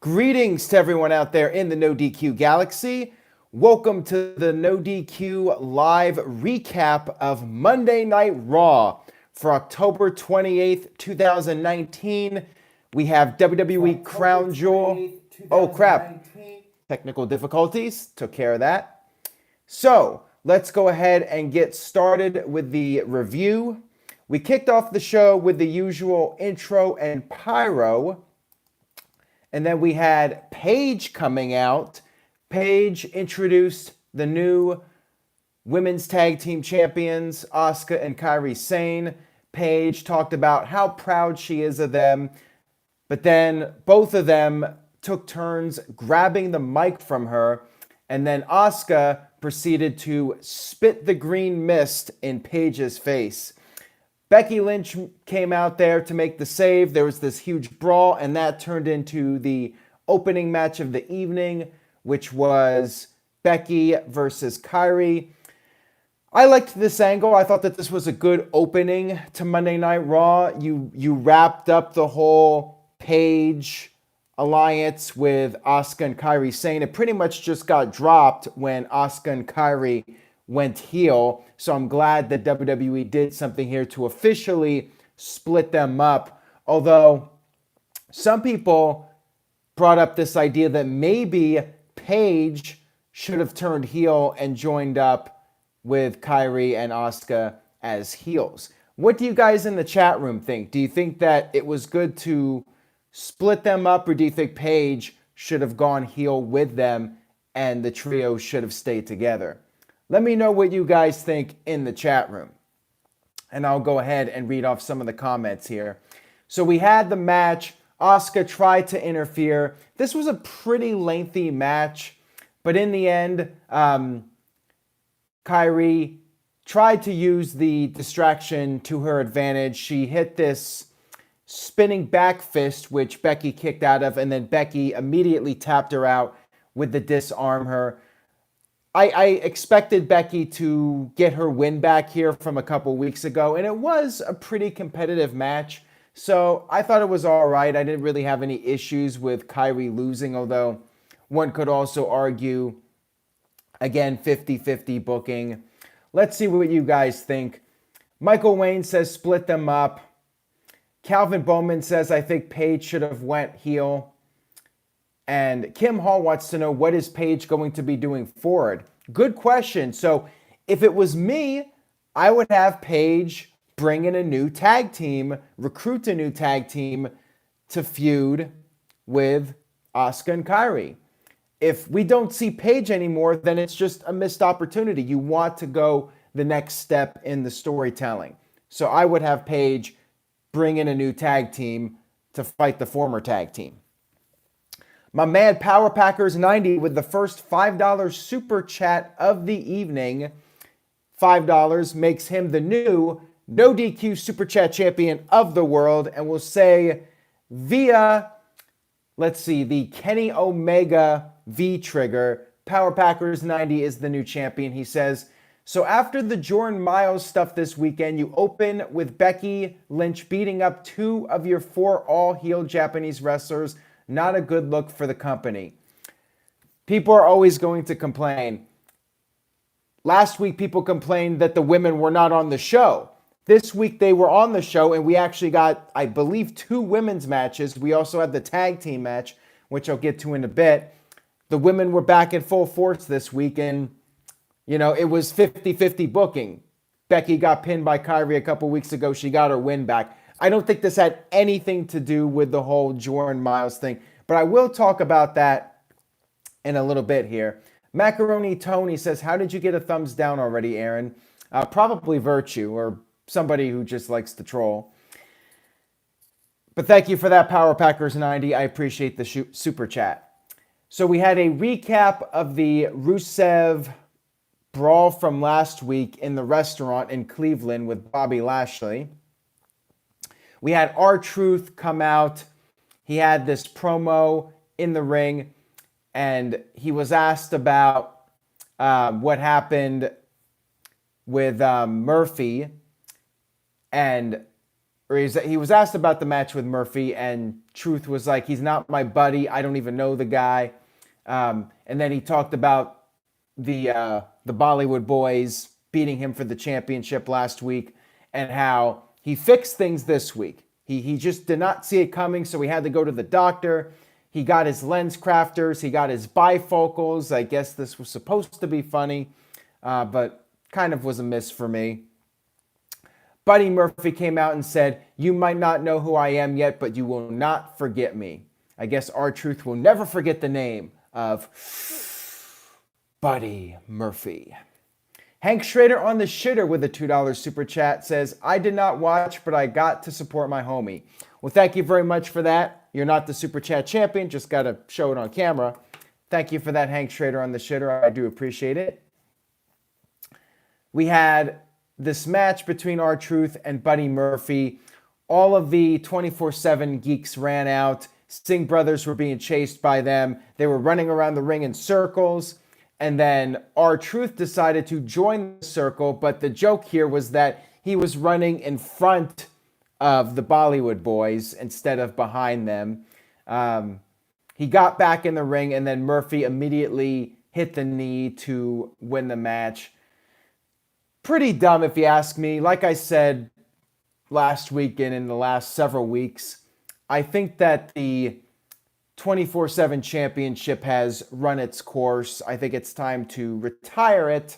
Greetings to everyone out there in the No DQ galaxy. Welcome to the No DQ live recap of Monday Night Raw for October 28th, 2019. We have WWE Crown Jewel. Oh crap. Technical difficulties. Took care of that. So let's go ahead and get started with the review. We kicked off the show with the usual intro and pyro. And then we had Paige coming out. Paige introduced the new women's tag team champions, Asuka and Kairi Sane. Paige talked about how proud she is of them. But then both of them took turns grabbing the mic from her. And then Asuka proceeded to spit the green mist in Paige's face. Becky Lynch came out there to make the save. There was this huge brawl, and that turned into the opening match of the evening, which was Becky versus Kairi. I liked this angle. I thought that this was a good opening to Monday Night Raw. You wrapped up the whole Paige alliance with Asuka and Kairi Sane. It pretty much just got dropped when Asuka and Kairi went heel. So I'm glad that WWE did something here to officially split them up. Although some people brought up this idea that maybe Paige should have turned heel and joined up with Kairi and Asuka as heels. What do you guys in the chat room think? Do you think that it was good to split them up, or do you think Paige should have gone heel with them and the trio should have stayed together? Let me know what you guys think in the chat room. And I'll go ahead and read off some of the comments here. So we had the match. Asuka tried to interfere. This was a pretty lengthy match. But in the end, Kairi tried to use the distraction to her advantage. She hit this spinning back fist, which Becky kicked out of. And then Becky immediately tapped her out with the disarm her. I expected Becky to get her win back here from a couple weeks ago, and it was a pretty competitive match, so I thought it was all right. I didn't really have any issues with Kairi losing, although one could also argue, again, 50-50 booking. Let's see what you guys think. Michael Wayne says split them up. Calvin Bowman says, I think Paige should have went heel. And Kim Hall wants to know, what is Paige going to be doing forward? Good question. So if it was me, I would have Paige bring in a new tag team, recruit a new tag team to feud with Asuka and Kairi. If we don't see Paige anymore, then it's just a missed opportunity. You want to go the next step in the storytelling. So I would have Paige bring in a new tag team to fight the former tag team. My man Power Packers 90 with the first $5 super chat of the evening. $5 makes him the new No DQ super chat champion of the world. And we'll say via, let's see, the Kenny Omega V trigger, Power Packers 90 is the new champion. He says, so after the Jordan Miles stuff this weekend, you open with Becky Lynch beating up 2 of your 4 all-heel Japanese wrestlers. Not a good look for the company. People are always going to complain. Last week, people complained that the women were not on the show. This week, they were on the show, and we actually got, I believe, 2 women's matches. We also had the tag team match, which I'll get to in a bit. The women were back in full force this week, and, you know, it was 50-50 booking. Becky got pinned by Kairi a couple weeks ago. She got her win back. I don't think this had anything to do with the whole Jordan Miles thing, but I will talk about that in a little bit here. Macaroni Tony says, how did you get a thumbs down already, Aaron? Probably Virtue or somebody who just likes to troll. But thank you for that, Power Packers 90. I appreciate the super chat. So we had a recap of the Rusev brawl from last week in the restaurant in Cleveland with Bobby Lashley. We had R-Truth come out. He had this promo in the ring, and he was asked about what happened with Murphy. And or he was asked about the match with Murphy, and Truth was like, he's not my buddy. I don't even know the guy. And then he talked about the Bollywood Boys beating him for the championship last week, and how he fixed things this week. He just did not see it coming, so he had to go to the doctor. He got his lens crafters. He got his bifocals. I guess this was supposed to be funny, but kind of was a miss for me. Buddy Murphy came out and said, "You might not know who I am yet, but you will not forget me." I guess R-Truth will never forget the name of Buddy Murphy. Hank Schrader on the shitter with a $2 super chat says, "I did not watch, but I got to support my homie." Well, thank you very much for that. You're not the super chat champion, just got to show it on camera. Thank you for that, Hank Schrader on the shitter. I do appreciate it. We had this match between R-Truth and Buddy Murphy. All of the 24/7 geeks ran out. Singh brothers were being chased by them. They were running around the ring in circles. And then R-Truth decided to join the circle. But the joke here was that he was running in front of the Bollywood Boys instead of behind them. He got back in the ring, and then Murphy immediately hit the knee to win the match. Pretty dumb if you ask me. Like I said last week and in the last several weeks, I think that the 24/7 championship has run its course. I think it's time to retire it,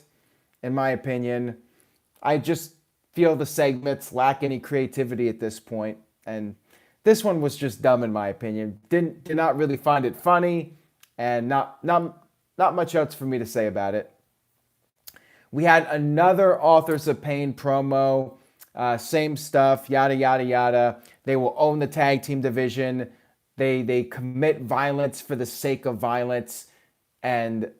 in my opinion. I just feel the segments lack any creativity at this point, and this one was just dumb in my opinion. Did not really find it funny, and not much else for me to say about it. We had another Authors of Pain promo. Same stuff, yada, yada, yada. They will own the tag team division. They commit violence for the sake of violence. And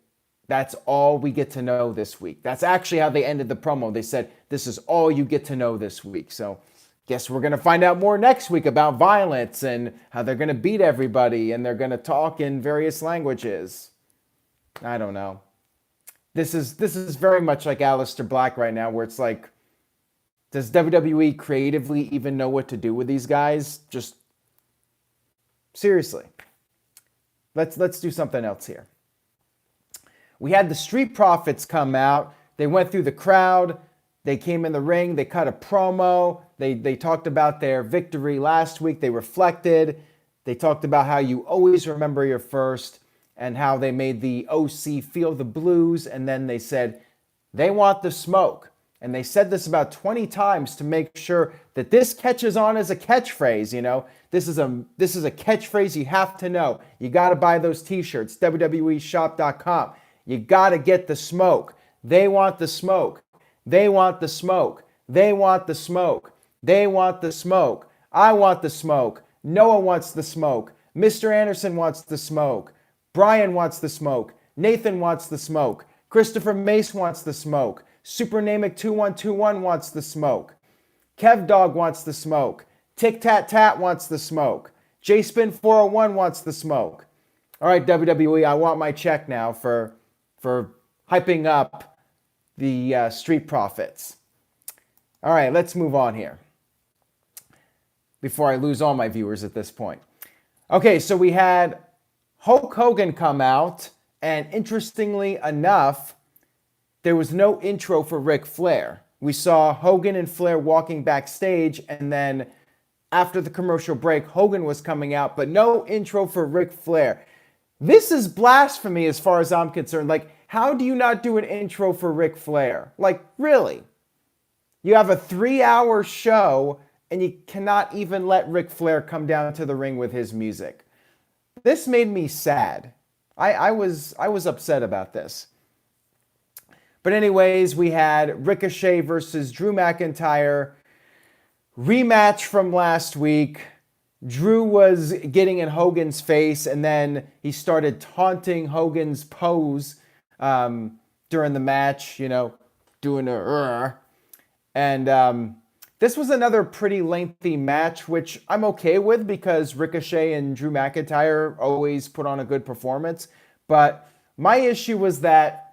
that's all we get to know this week. That's actually how they ended the promo. They said, this is all you get to know this week. So guess we're going to find out more next week about violence and how they're going to beat everybody. And they're going to talk in various languages. I don't know. This is very much like Alistair Black right now, where it's like, does WWE creatively even know what to do with these guys? Just seriously. Let's do something else here. We had the Street Profits come out. They went through the crowd. They came in the ring. They cut a promo. They talked about their victory last week. They reflected. They talked about how you always remember your first, and how they made the OC feel the blues. And then they said, they want the smoke. And they said this about 20 times to make sure that this catches on as a catchphrase. You know, this is a catchphrase you have to know. You got to buy those t-shirts, WWEshop.com. You got to get the smoke. They want the smoke. They want the smoke. They want the smoke. They want the smoke. I want the smoke. Noah wants the smoke. Mr. Anderson wants the smoke. Brian wants the smoke. Nathan wants the smoke. Christopher Mace wants the smoke. Supernamic2121 wants the smoke. Kev Dog wants the smoke. Tic Tat Tat wants the smoke. JSpin401 wants the smoke. All right, WWE, I want my check now for hyping up the Street Profits. All right, let's move on here before I lose all my viewers at this point. Okay, so we had Hulk Hogan come out, and interestingly enough, there was no intro for Ric Flair. We saw Hogan and Flair walking backstage, and then after the commercial break, Hogan was coming out, but no intro for Ric Flair. This is blasphemy as far as I'm concerned. Like, how do you not do an intro for Ric Flair? Like, really? You have a 3-hour show, and you cannot even let Ric Flair come down to the ring with his music. This made me sad. I was upset about this. But anyways, we had Ricochet versus Drew McIntyre. Rematch from last week. Drew was getting in Hogan's face, and then he started taunting Hogan's pose during the match, you know, doing a... And this was another pretty lengthy match, which I'm okay with because Ricochet and Drew McIntyre always put on a good performance. But my issue was that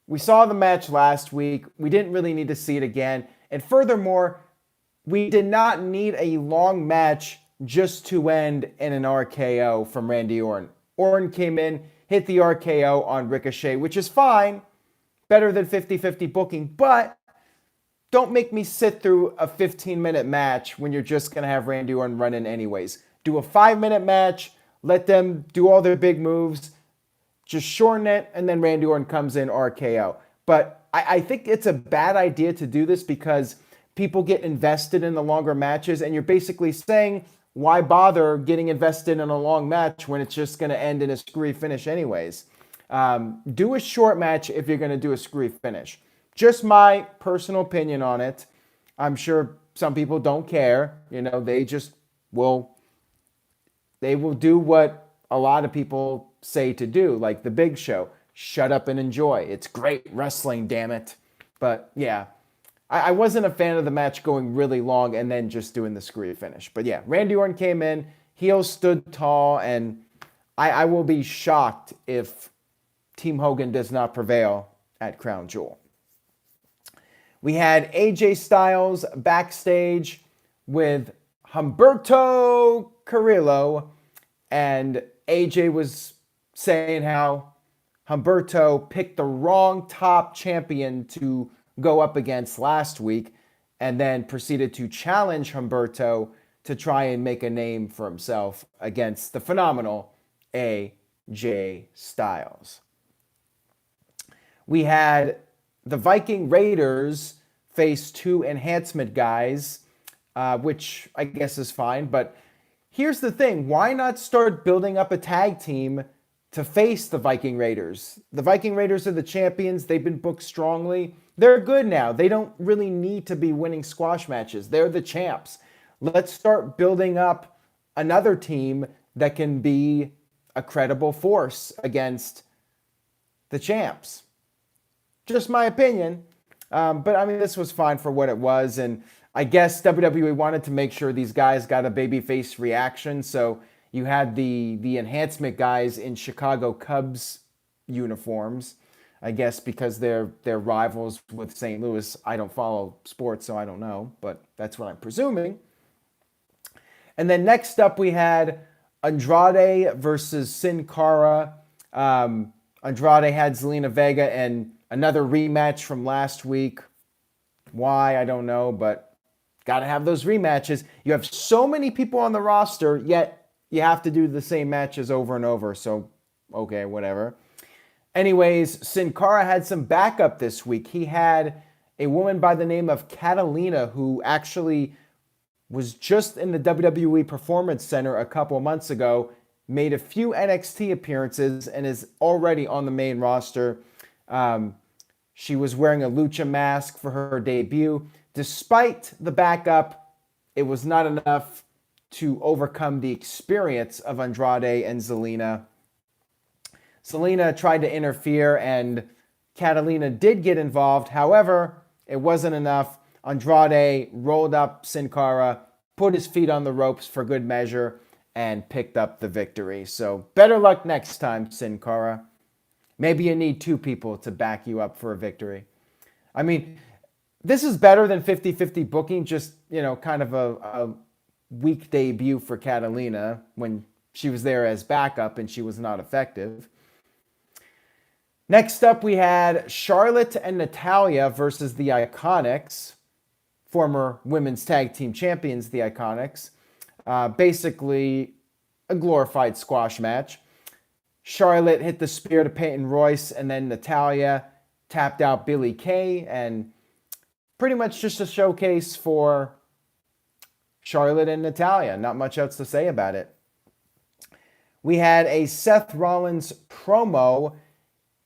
we saw the match last week. We didn't really need to see it again. And furthermore, We did not need a long match just to end in an RKO from Randy Orton. Orton came in, hit the RKO on Ricochet, which is fine, better than 50-50 booking, but don't make me sit through a 15-minute match when you're just going to have Randy Orton run in anyways. Do a 5-minute match, let them do all their big moves, just shorten it, and then Randy Orton comes in RKO. But I think it's a bad idea to do this because people get invested in the longer matches, and you're basically saying, why bother getting invested in a long match when it's just going to end in a screwy finish anyways? Do a short match if you're going to do a screwy finish. Just my personal opinion on it. I'm sure some people don't care. They just will do what a lot of people say to do, like the Big Show. Shut up and enjoy. It's great wrestling, damn it. But yeah, I wasn't a fan of the match going really long and then just doing the screwy finish. But yeah, Randy Orton came in, heel stood tall, and I will be shocked if Team Hogan does not prevail at Crown Jewel. We had AJ Styles backstage with Humberto Carrillo, and AJ was saying how Humberto picked the wrong top champion to go up against last week, and then proceeded to challenge Humberto to try and make a name for himself against the phenomenal AJ Styles. We had the Viking Raiders face two enhancement guys, which I guess is fine, but here's the thing. Why not start building up a tag team to face the Viking Raiders? The Viking Raiders are the champions. They've been booked strongly. They're good now. They don't really need to be winning squash matches. They're the champs. Let's start building up another team that can be a credible force against the champs. Just my opinion. But I mean, this was fine for what it was. And I guess WWE wanted to make sure these guys got a babyface reaction. So you had the enhancement guys in Chicago Cubs uniforms, I guess because they're rivals with St. Louis. I don't follow sports, so I don't know, but that's what I'm presuming. And then next up we had Andrade versus Sin Cara. Andrade had Zelina Vega and another rematch from last week. Why, I don't know, but got to have those rematches. You have so many people on the roster, yet you have to do the same matches over and over. So, okay, whatever. Anyways, Sin Cara had some backup this week. He had a woman by the name of Catalina who actually was just in the WWE Performance Center a couple months ago, made a few NXT appearances, and is already on the main roster. She was wearing a lucha mask for her debut. Despite the backup, it was not enough to overcome the experience of Andrade and Zelina. Zelina tried to interfere, and Catalina did get involved. However, it wasn't enough. Andrade rolled up Sin Cara, put his feet on the ropes for good measure, and picked up the victory. So better luck next time, Sin Cara. Maybe you need two people to back you up for a victory. I mean, this is better than 50-50 booking, just, kind of a weak debut for Catalina when she was there as backup and she was not effective. Next up, we had Charlotte and Natalya versus the Iconics, former women's tag team champions, the Iconics. Basically, a glorified squash match. Charlotte hit the spear to Peyton Royce, and then Natalya tapped out Billie Kay, and pretty much just a showcase for Charlotte and Natalya. Not much else to say about it. We had a Seth Rollins promo.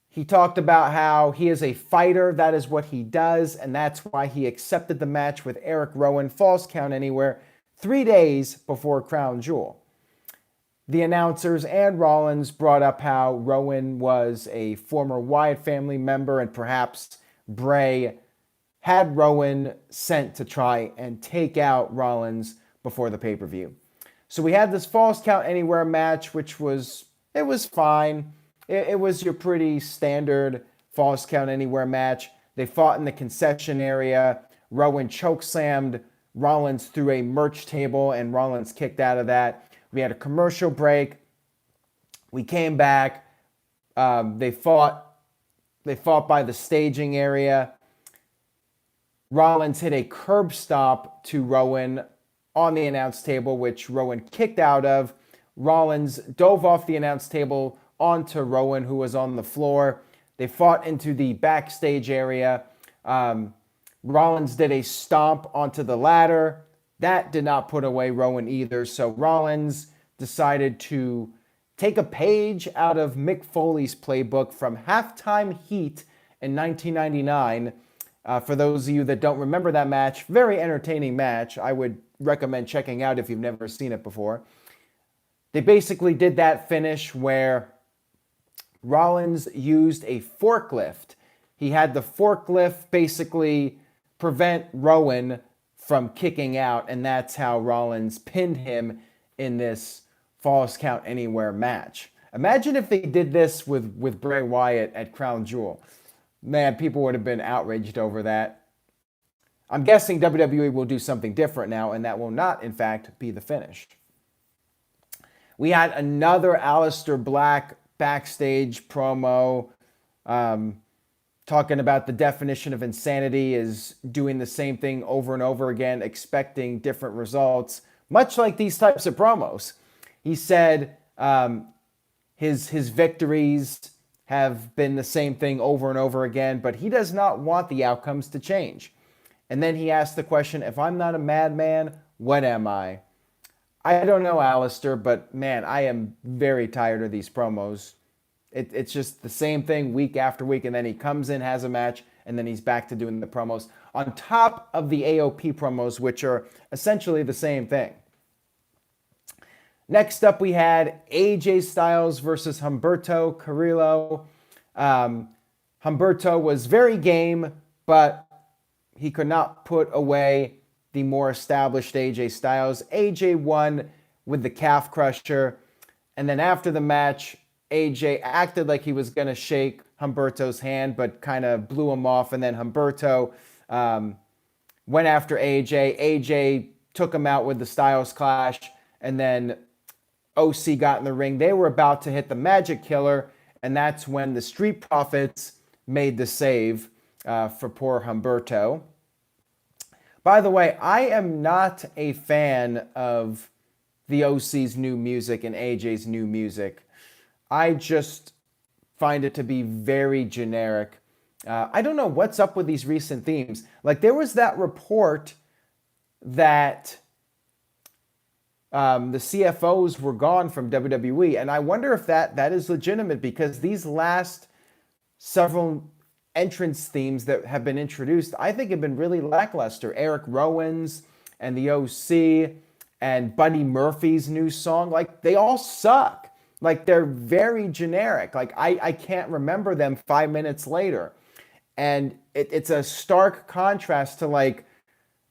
He talked about how he is a fighter, that is what he does, and that's why he accepted the match with Erick Rowan, Falls Count Anywhere, 3 days before Crown Jewel. The announcers and Rollins brought up how Rowan was a former Wyatt family member, and perhaps Bray had Rowan sent to try and take out Rollins before the pay-per-view. So we had this Falls Count Anywhere match, which was fine. It was your pretty standard Falls Count Anywhere match. They fought in the concession area. Rowan chokeslammed Rollins through a merch table, and Rollins kicked out of that. We had a commercial break. We came back. They fought by the staging area. Rollins hit a curb stomp to Rowan on the announce table, which Rowan kicked out of. Rollins dove off the announce table onto Rowan, who was on the floor. They fought into the backstage area. Rollins did a stomp onto the ladder. That did not put away Rowan either. So Rollins decided to take a page out of Mick Foley's playbook from Halftime Heat in 1999. For those of you that don't remember that match, very entertaining match. I would recommend checking out if you've never seen it before. They basically did that finish where Rollins used a forklift. He had the forklift basically prevent Rowan from kicking out, and that's how Rollins pinned him in this Falls Count Anywhere match. Imagine if they did this with Bray Wyatt at Crown Jewel. Man, people would have been outraged over that. I'm guessing WWE will do something different now, and that will not, in fact, be the finish. We had another Alistair Black backstage promo talking about the definition of insanity is doing the same thing over and over again, expecting different results, much like these types of promos. He said his victories have been the same thing over and over again, but he does not want the outcomes to change. And then he asked the question, if I'm not a madman, what am I? I don't know, Alistair, but man, I am very tired of these promos. It's just the same thing week after week, and then he comes in, has a match, and then he's back to doing the promos on top of the AOP promos, which are essentially the same thing. Next up, we had AJ Styles versus Humberto Carrillo. Humberto was very game, but he could not put away the more established AJ Styles. AJ won with the calf crusher, and then after the match, AJ acted like he was going to shake Humberto's hand, but kind of blew him off, and then Humberto went after AJ. AJ took him out with the Styles Clash, and then OC got in the ring. They were about to hit the Magic Killer, and that's when the Street Profits made the save for poor Humberto. By the way, I am not a fan of the OC's new music and AJ's new music. I just find it to be very generic. I don't know what's up with these recent themes. Like, there was that report that the CFOs were gone from WWE, and I wonder if that is legitimate, because these last several entrance themes that have been introduced, I think, have been really lackluster. Erick Rowan's and the OC and Buddy Murphy's new song, like, they all suck. Like, they're very generic. Like, I can't remember them 5 minutes later. And it's a stark contrast to, like,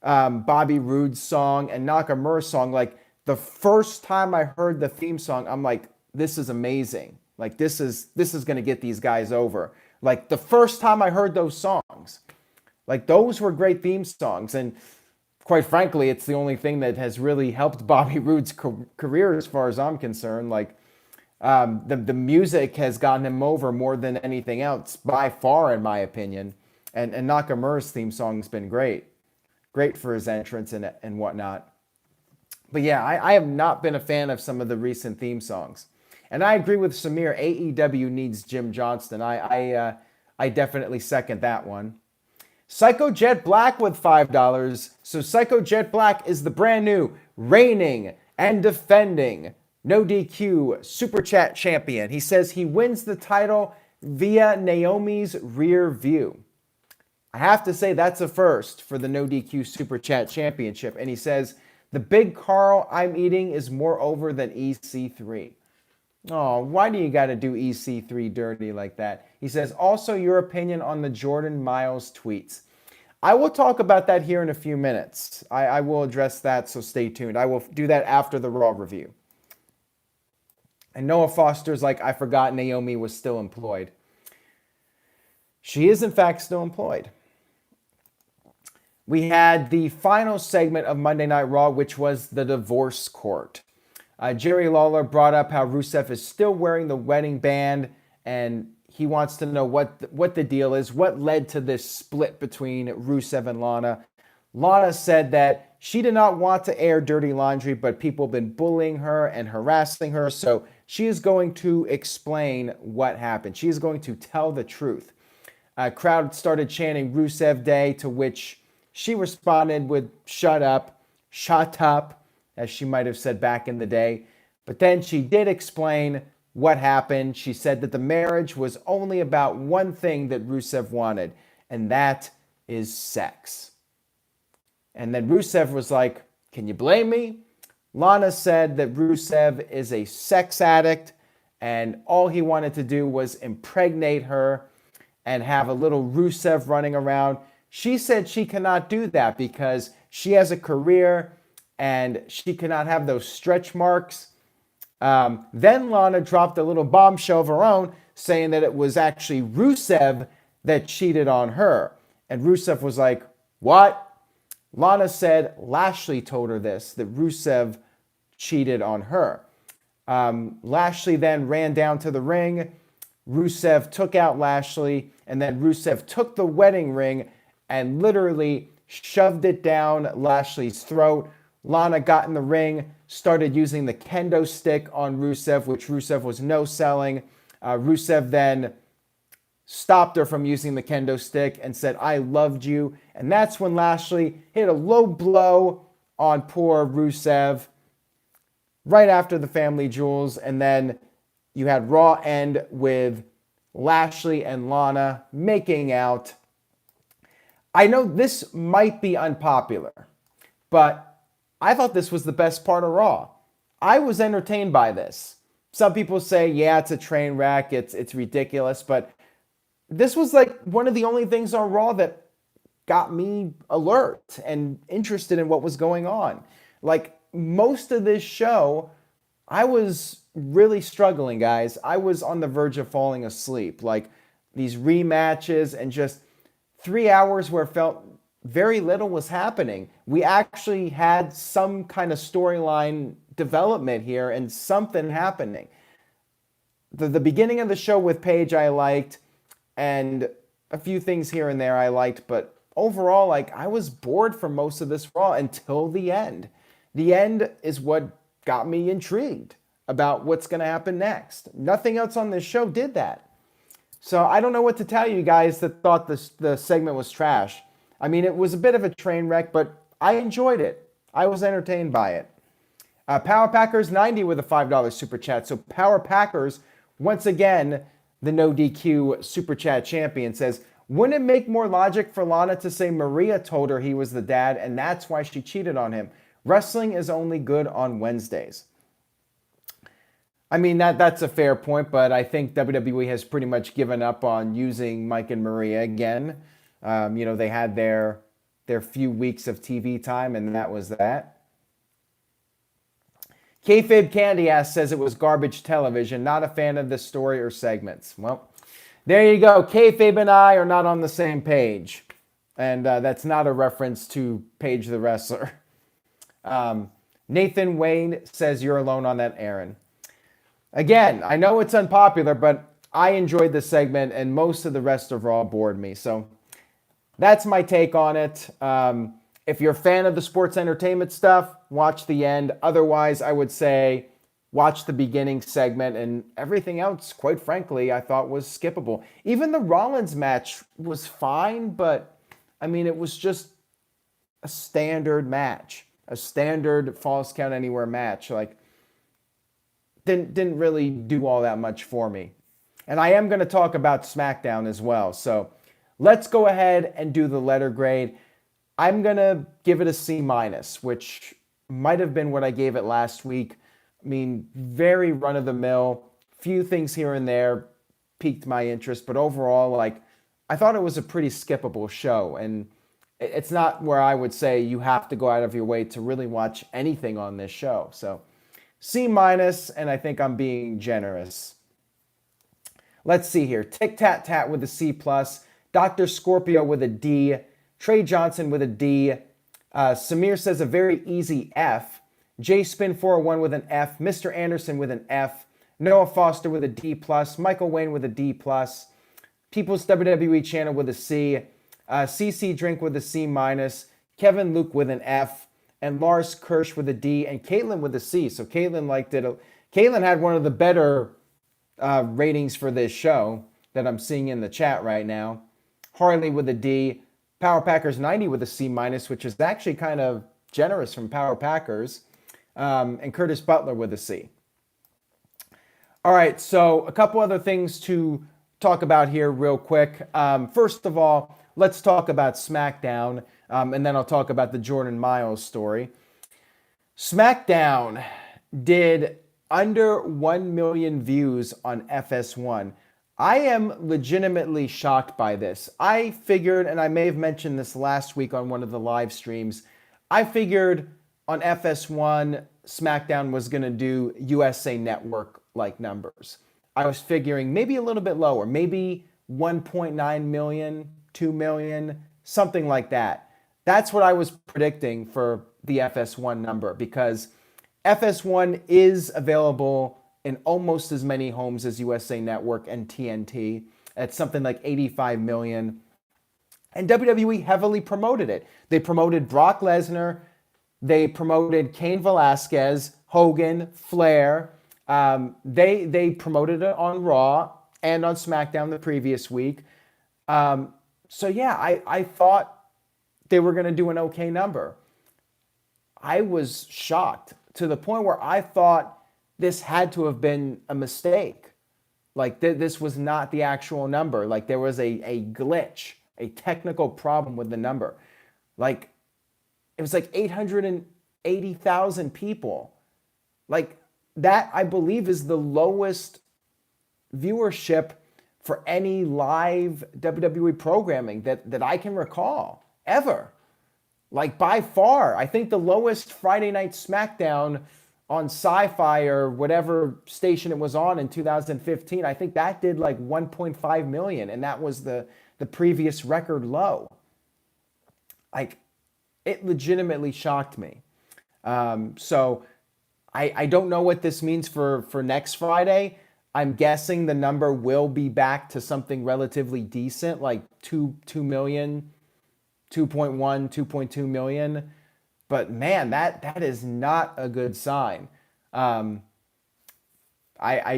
Bobby Roode's song and Nakamura's song. Like, the first time I heard the theme song, I'm like, this is amazing. Like, this is going to get these guys over. Like, the first time I heard those songs, like, those were great theme songs. And quite frankly, it's the only thing that has really helped Bobby Roode's career as far as I'm concerned. Like, the music has gotten him over more than anything else, by far, in my opinion. And Nakamura's theme song has been great. Great for his entrance and whatnot. But yeah, I have not been a fan of some of the recent theme songs. And I agree with Samir. AEW needs Jim Johnston. I definitely second that one. Psycho Jet Black with $5. So Psycho Jet Black is the brand new, reigning, and defending No DQ Super Chat champion. He says he wins the title via Naomi's rear view. I have to say that's a first for the No DQ Super Chat championship. And he says, the big Carl I'm eating is more over than EC3. Oh, why do you got to do EC3 dirty like that? He says, also your opinion on the Jordan Miles tweets. I will talk about that here in a few minutes. I will address that, so stay tuned. I will do that after the Raw review. And Noah Foster's like, I forgot Naomi was still employed. She is, in fact, still employed. we had the final segment of Monday Night Raw, which was the divorce court. Jerry Lawler brought up how Rusev is still wearing the wedding band, and he wants to know what the deal is, what led to this split between Rusev and Lana. Lana said that she did not want to air dirty laundry, but people have been bullying her and harassing her, so she is going to explain what happened. She is going to tell the truth. Crowd started chanting Rusev Day, to which she responded with shut up, as she might have said back in the day. But then she did explain what happened. She said that the marriage was only about one thing that Rusev wanted, and that is sex. And then Rusev was like, can you blame me? Lana said that Rusev is a sex addict, and all he wanted to do was impregnate her and have a little Rusev running around. She said she cannot do that because she has a career and she cannot have those stretch marks. Then Lana dropped a little bombshell of her own, saying that it was actually Rusev that cheated on her. And Rusev was like, what? Lana said Lashley told her this, that Rusev cheated on her. Lashley then ran down to the ring. Rusev took out Lashley, and then Rusev took the wedding ring and literally shoved it down Lashley's throat. Lana got in the ring, started using the kendo stick on Rusev, which Rusev was no-selling. Rusev then stopped her from using the kendo stick and said, I loved you. And that's when Lashley hit a low blow on poor Rusev right after the family jewels. And then you had Raw end with Lashley and Lana making out. I know this might be unpopular, but I thought this was the best part of Raw. I was entertained by this. Some people say, yeah, it's a train wreck, it's ridiculous, but this was like one of the only things on Raw that got me alert and interested in what was going on. Like most of this show, I was really struggling, guys. I was on the verge of falling asleep. Like these rematches and just 3 hours where it felt very little was happening. We actually had some kind of storyline development here and something happening. The beginning of the show with Paige I liked, and a few things here and there I liked, but overall, like, I was bored for most of this Raw until the end. The end is what got me intrigued about what's going to happen next. Nothing else on this show did that. So I don't know what to tell you guys that thought the segment was trash. I mean, it was a bit of a train wreck, but I enjoyed it. I was entertained by it. Power Packers 90 with a $5 super chat. So Power Packers, once again, the no DQ super chat champion, says, wouldn't it make more logic for Lana to say Maria told her he was the dad and that's why she cheated on him? Wrestling is only good on Wednesdays. I mean, that's a fair point, but I think WWE has pretty much given up on using Mike and Maria again. They had their few weeks of TV time, and that was that. Kayfabe Candy Ass says it was garbage television. Not a fan of the story or segments. Well, there you go. Kayfabe and I are not on the same page. And that's not a reference to Paige the Wrestler. Nathan Wayne says you're alone on that, Aaron. Again, I know it's unpopular, but I enjoyed this segment, and most of the rest of Raw bored me. So that's my take on it. If you're a fan of the sports entertainment stuff, watch the end. Otherwise, I would say watch the beginning segment, and everything else, quite frankly, I thought was skippable. Even the Rollins match was fine, but I mean, it was just a standard match, a standard Falls Count Anywhere match. Like, didn't really do all that much for me. And I am going to talk about SmackDown as well. So let's go ahead and do the letter grade. I'm going to give it a C-, which might have been what I gave it last week. I mean, very run-of-the-mill. Few things here and there piqued my interest. But overall, like, I thought it was a pretty skippable show. And it's not where I would say you have to go out of your way to really watch anything on this show. So C-, and I think I'm being generous. Let's see here. Tic Tat Tat with a C+, Dr. Scorpio with a D, Trey Johnson with a D. Samir says a very easy F. J Spin 401 with an F. Mr. Anderson with an F. Noah Foster with a D+. Michael Wayne with a D+. People's WWE Channel with a C. CC Drink with a C-. Kevin Luke with an F. And Lars Kirsch with a D. And Caitlin with a C. So Caitlin liked it. Caitlin had one of the better ratings for this show that I'm seeing in the chat right now. Harley with a D. Power Packers 90 with a C-, which is actually kind of generous from Power Packers. And Curtis Butler with a C. All right, so a couple other things to talk about here real quick. First of all, let's talk about SmackDown, and then I'll talk about the Jordan Miles story. SmackDown did under 1 million views on FS1. I am legitimately shocked by this. I figured, and I may have mentioned this last week on one of the live streams, I figured on FS1, SmackDown was going to do USA Network-like numbers. I was figuring maybe a little bit lower, maybe 1.9 million, 2 million, something like that. That's what I was predicting for the FS1 number, because FS1 is available in almost as many homes as USA Network and TNT. At something like 85 million. And WWE heavily promoted it. They promoted Brock Lesnar. They promoted Cain Velasquez, Hogan, Flair. They promoted it on Raw and on SmackDown the previous week. So yeah, I thought they were going to do an okay number. I was shocked to the point where I thought this had to have been a mistake. Like this was not the actual number. Like there was a glitch, a technical problem with the number. Like it was like 880,000 people. Like that, I believe, is the lowest viewership for any live WWE programming that I can recall ever. Like by far, I think the lowest Friday Night SmackDown on Sci-Fi or whatever station it was on in 2015, I think that did like 1.5 million, and that was the previous record low. Like, it legitimately shocked me. So I don't know what this means for next Friday. I'm guessing the number will be back to something relatively decent, like 2 million, 2.1, 2.2 million. But man, that is not a good sign. I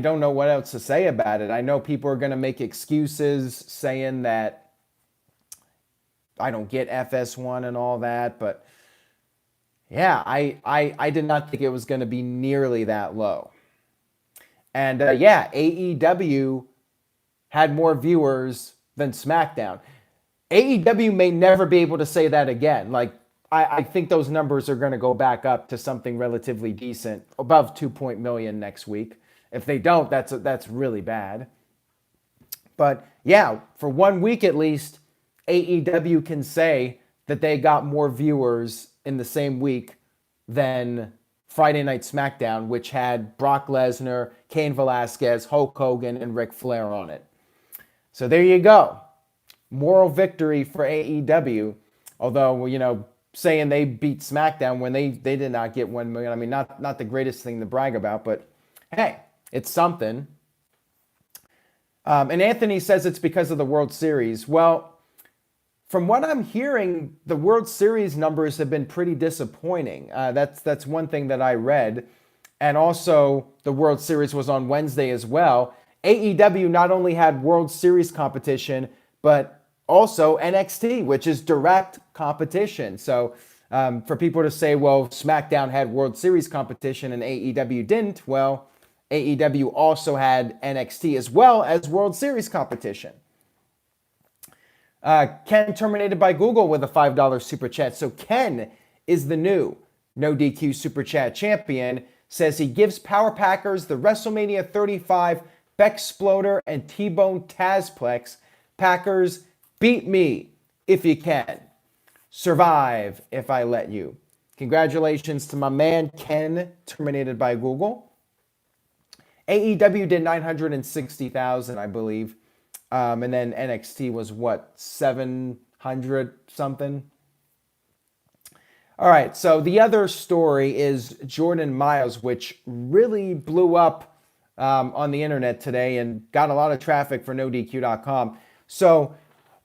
don't know what else to say about it. I know people are going to make excuses saying that I don't get FS1 and all that, but yeah, I did not think it was going to be nearly that low. And yeah, AEW had more viewers than SmackDown. AEW may never be able to say that again. Like, I think those numbers are going to go back up to something relatively decent, above 2 million next week. If they don't, that's really bad. But yeah, for 1 week at least, AEW can say that they got more viewers in the same week than Friday Night SmackDown, which had Brock Lesnar, Cain Velasquez, Hulk Hogan, and Ric Flair on it. So there you go. Moral victory for AEW. Although, you know, saying they beat SmackDown when they did not get 1 million. I mean, not the greatest thing to brag about, but hey, it's something. And Anthony says it's because of the World Series. Well, from what I'm hearing, the World Series numbers have been pretty disappointing. That's one thing that I read. And also, the World Series was on Wednesday as well. AEW not only had World Series competition, but also NXT, which is direct competition. So for people to say, well, SmackDown had World Series competition and AEW didn't, well, AEW also had NXT as well as World Series competition. Ken terminated by Google with a $5 super chat. So Ken is the new No DQ super chat champion. Says he gives Power Packers the WrestleMania 35 Bexploder and T-Bone Tazplex. Packers, beat me if you can. Survive if I let you. Congratulations to my man Ken, terminated by Google. AEW did 960,000, I believe. And then NXT was what, 100 something. All right, so the other story is Jordan Miles, which really blew up on the internet today and got a lot of traffic for NoDQ.com. So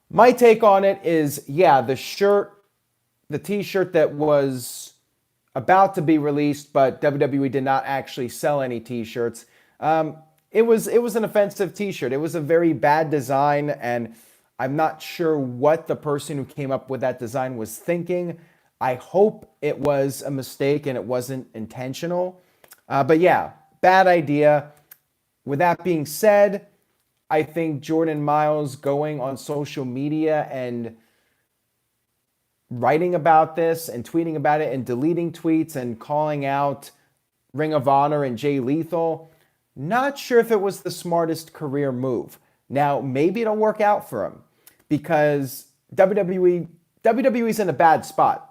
my take on it is, yeah, the t-shirt that was about to be released, but WWE did not actually sell any t-shirts. It was an offensive t-shirt. It was a very bad design, and I'm not sure what the person who came up with that design was thinking. I hope it was a mistake and it wasn't intentional. But yeah, bad idea. With that being said, I think Jordan Miles going on social media and writing about this and tweeting about it and deleting tweets and calling out Ring of Honor and Jay Lethal, not sure if it was the smartest career move. Now, maybe it'll work out for him because WWE's in a bad spot.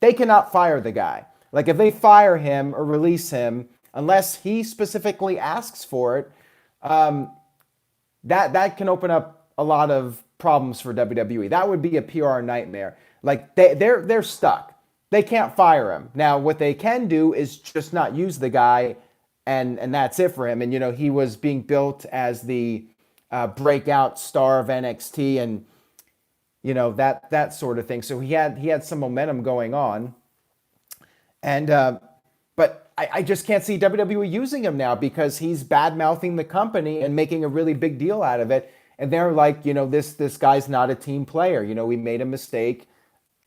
They cannot fire the guy. Like, if they fire him or release him, unless he specifically asks for it, that can open up a lot of problems for WWE. That would be a PR nightmare. Like, they're stuck. They can't fire him. Now, what they can do is just not use the guy, and that's it for him. And, you know, he was being built as the breakout star of NXT, and you know, that sort of thing. So he had some momentum going on. And but I just can't see WWE using him now because he's bad-mouthing the company and making a really big deal out of it. And they're like, you know, this guy's not a team player. You know, we made a mistake,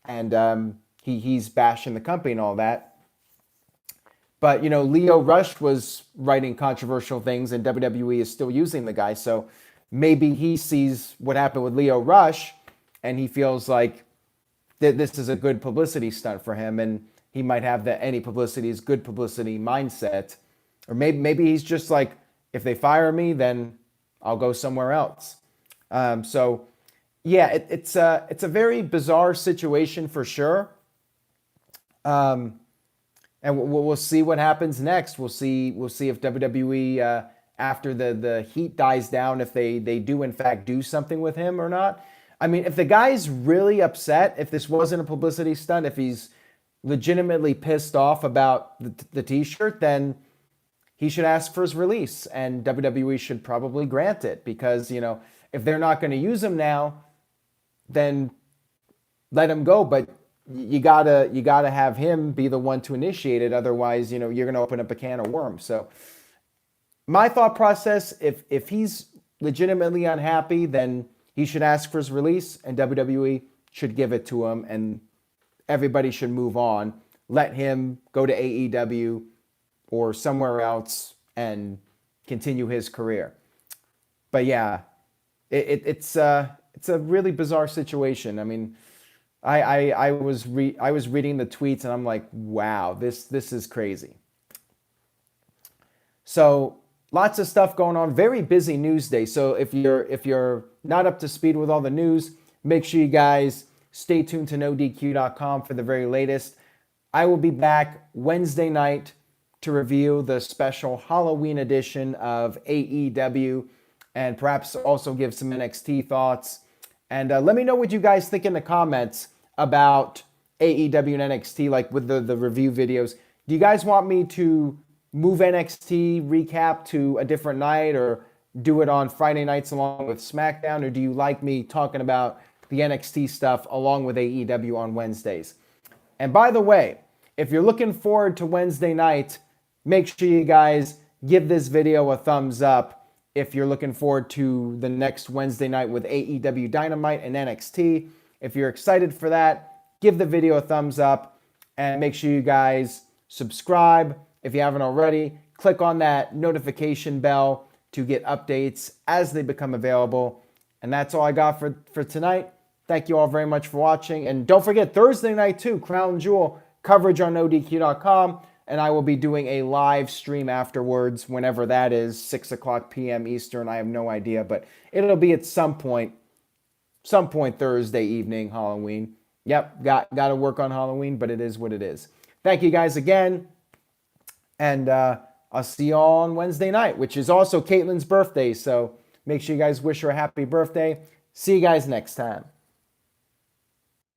and he's bashing the company and all that. But, you know, Lio Rush was writing controversial things, and WWE is still using the guy. So maybe he sees what happened with Lio Rush, and he feels like this is a good publicity stunt for him, and he might have the any publicity is good publicity mindset. Or maybe he's just like, if they fire me, then I'll go somewhere else. So yeah, it's a very bizarre situation for sure. And we'll see what happens next. We'll see if WWE after the heat dies down, if they do in fact do something with him or not. I mean, if the guy's really upset, if this wasn't a publicity stunt, if he's legitimately pissed off about the t-shirt, then he should ask for his release, and WWE should probably grant it, because, you know, if they're not going to use him now, then let him go. But you gotta have him be the one to initiate it. Otherwise, you know, you're going to open up a can of worms. So my thought process, if he's legitimately unhappy, then he should ask for his release, and WWE should give it to him, and everybody should move on. Let him go to AEW or somewhere else and continue his career. But yeah, it's a really bizarre situation. I mean, I was reading the tweets and I'm like, wow, this is crazy. So lots of stuff going on. Very busy news day. So if you're not up to speed with all the news, make sure you guys stay tuned to NoDQ.com for the very latest. I will be back Wednesday night to review the special Halloween edition of AEW, and perhaps also give some NXT thoughts. And let me know what you guys think in the comments about AEW and NXT, like with the review videos. Do you guys want me to move NXT recap to a different night, or do it on Friday nights along with SmackDown? Or do you like me talking about the NXT stuff along with AEW on Wednesdays? And by the way, if you're looking forward to Wednesday night, make sure you guys give this video a thumbs up if you're looking forward to the next Wednesday night with AEW Dynamite and NXT. If you're excited for that, give the video a thumbs up, and make sure you guys subscribe if you haven't already. Click on that notification bell to get updates as they become available. And that's all I got for tonight. Thank you all very much for watching. And don't forget, Thursday night too, Crown Jewel coverage on NoDQ.com. And I will be doing a live stream afterwards, whenever that is, 6 o'clock p.m. Eastern. I have no idea, but it'll be at some point Thursday evening, Halloween. Yep, got to work on Halloween, but it is what it is. Thank you guys again. And I'll see you all on Wednesday night, which is also Caitlin's birthday. So make sure you guys wish her a happy birthday. See you guys next time.